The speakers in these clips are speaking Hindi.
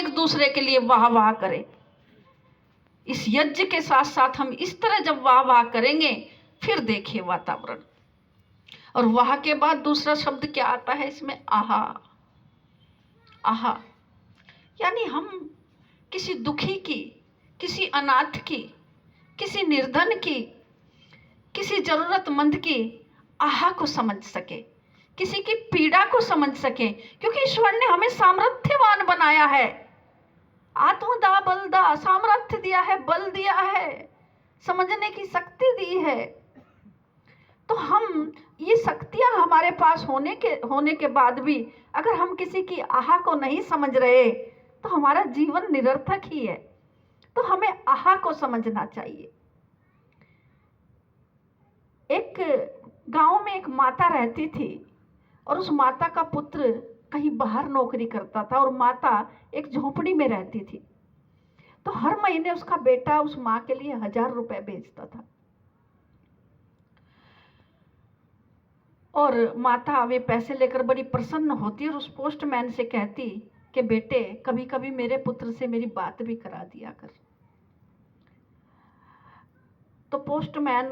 एक दूसरे के लिए वाह वाह करें। इस यज्ञ के साथ साथ हम इस तरह जब वाह वाह करेंगे, फिर देखिए वातावरण। और वाह के बाद दूसरा शब्द क्या आता है इसमें? आहा। आहा यानी हम किसी दुखी की, किसी अनाथ की, किसी निर्धन की, किसी जरूरतमंद की आहा को समझ सके, किसी की पीड़ा को समझ सके, क्योंकि ईश्वर ने हमें सामर्थ्यवान बनाया है। आत्मदा बलदा, सामर्थ्य दिया है, बल दिया है, समझने की शक्ति दी है। तो हम ये शक्तियां हमारे पास होने के बाद भी अगर हम किसी की आहा को नहीं समझ रहे तो हमारा जीवन निरर्थक ही है। तो हमें आहा को समझना चाहिए। एक गांव में एक माता रहती थी और उस माता का पुत्र कहीं बाहर नौकरी करता था और माता एक झोपड़ी में रहती थी। तो हर महीने उसका बेटा उस माँ के लिए 1000 रुपए भेजता था। और माता वे पैसे लेकर बड़ी प्रसन्न होती और उस पोस्टमैन से कहती कि बेटे, कभी कभी मेरे पुत्र से मेरी बात भी करा दिया कर। तो पोस्टमैन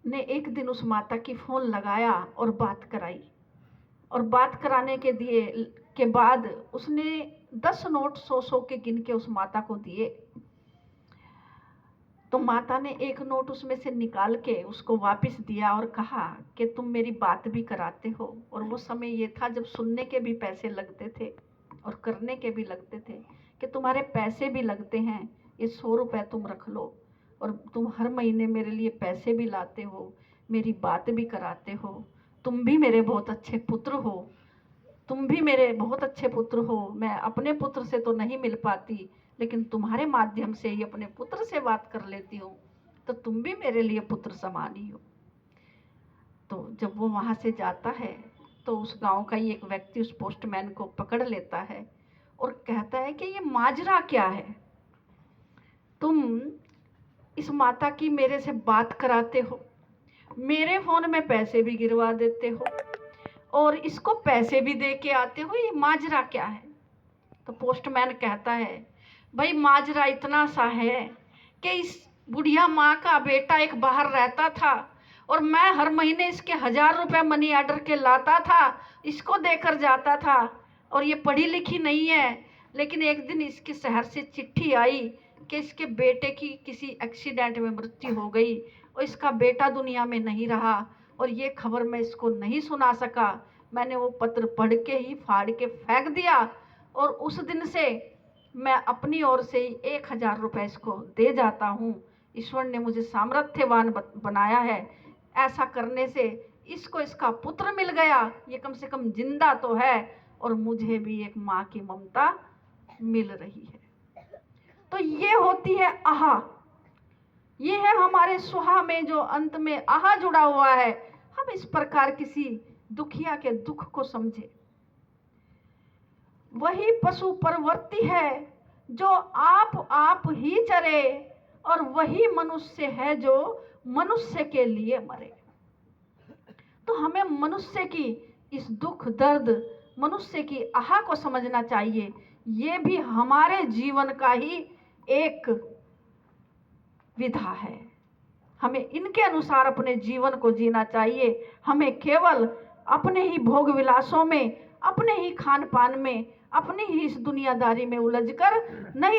ने एक दिन उस माता की फोन लगाया और बात कराई। और बात कराने के बाद उसने 10 नोट 100 के गिन के उस माता को दिए। तो माता ने एक नोट उसमें से निकाल के उसको वापस दिया और कहा कि तुम मेरी बात भी कराते हो। और वो समय ये था जब सुनने के भी पैसे लगते थे और करने के भी लगते थे, कि तुम्हारे पैसे भी लगते हैं, ये 100 रुपए तुम रख लो, और तुम हर महीने मेरे लिए पैसे भी लाते हो, मेरी बात भी कराते हो, तुम भी मेरे बहुत अच्छे पुत्र हो, तुम भी मेरे बहुत अच्छे पुत्र हो। मैं अपने पुत्र से तो नहीं मिल पाती, लेकिन तुम्हारे माध्यम से ही अपने पुत्र से बात कर लेती हूँ, तो तुम भी मेरे लिए पुत्र समान ही हो। तो जब वो वहाँ से जाता है तो उस गांव का ही एक व्यक्ति उस पोस्टमैन को पकड़ लेता है और कहता है कि ये माजरा क्या है? तुम इस माता की मेरे से बात कराते हो, मेरे फोन में पैसे भी गिरवा देते हो और इसको पैसे भी दे के आते हो, ये माजरा क्या है? तो पोस्टमैन कहता है, भाई माजरा इतना सा है कि इस बुढ़िया माँ का बेटा एक बाहर रहता था और मैं हर महीने इसके 1000 रुपए मनी ऑर्डर के लाता था, इसको देकर जाता था। और ये पढ़ी लिखी नहीं है, लेकिन एक दिन इसके शहर से चिट्ठी आई कि इसके बेटे की किसी एक्सीडेंट में मृत्यु हो गई और इसका बेटा दुनिया में नहीं रहा। और ये खबर मैं इसको नहीं सुना सका, मैंने वो पत्र पढ़ के ही फाड़ के फेंक दिया। और उस दिन से मैं अपनी ओर से 1000 रुपए इसको दे जाता हूँ। ईश्वर ने मुझे सामर्थ्यवान बनाया है, ऐसा करने से इसको इसका पुत्र मिल गया, ये कम से कम जिंदा तो है, और मुझे भी एक माँ की ममता मिल रही है। तो ये होती है आहा। ये है हमारे सुहा में जो अंत में आहा जुड़ा हुआ है। हम इस प्रकार किसी दुखिया के दुख को समझे। वही पशु परवर्ती है जो आप ही चरे, और वही मनुष्य है जो मनुष्य के लिए मरे। तो हमें मनुष्य की इस दुख दर्द, मनुष्य की आहा को समझना चाहिए। ये भी हमारे जीवन का ही एक विधा है। हमें इनके अनुसार अपने जीवन को जीना चाहिए। हमें केवल अपने ही भोग विलासों में, अपने ही खान पान में, अपनी ही इस दुनियादारी में उलझकर नहीं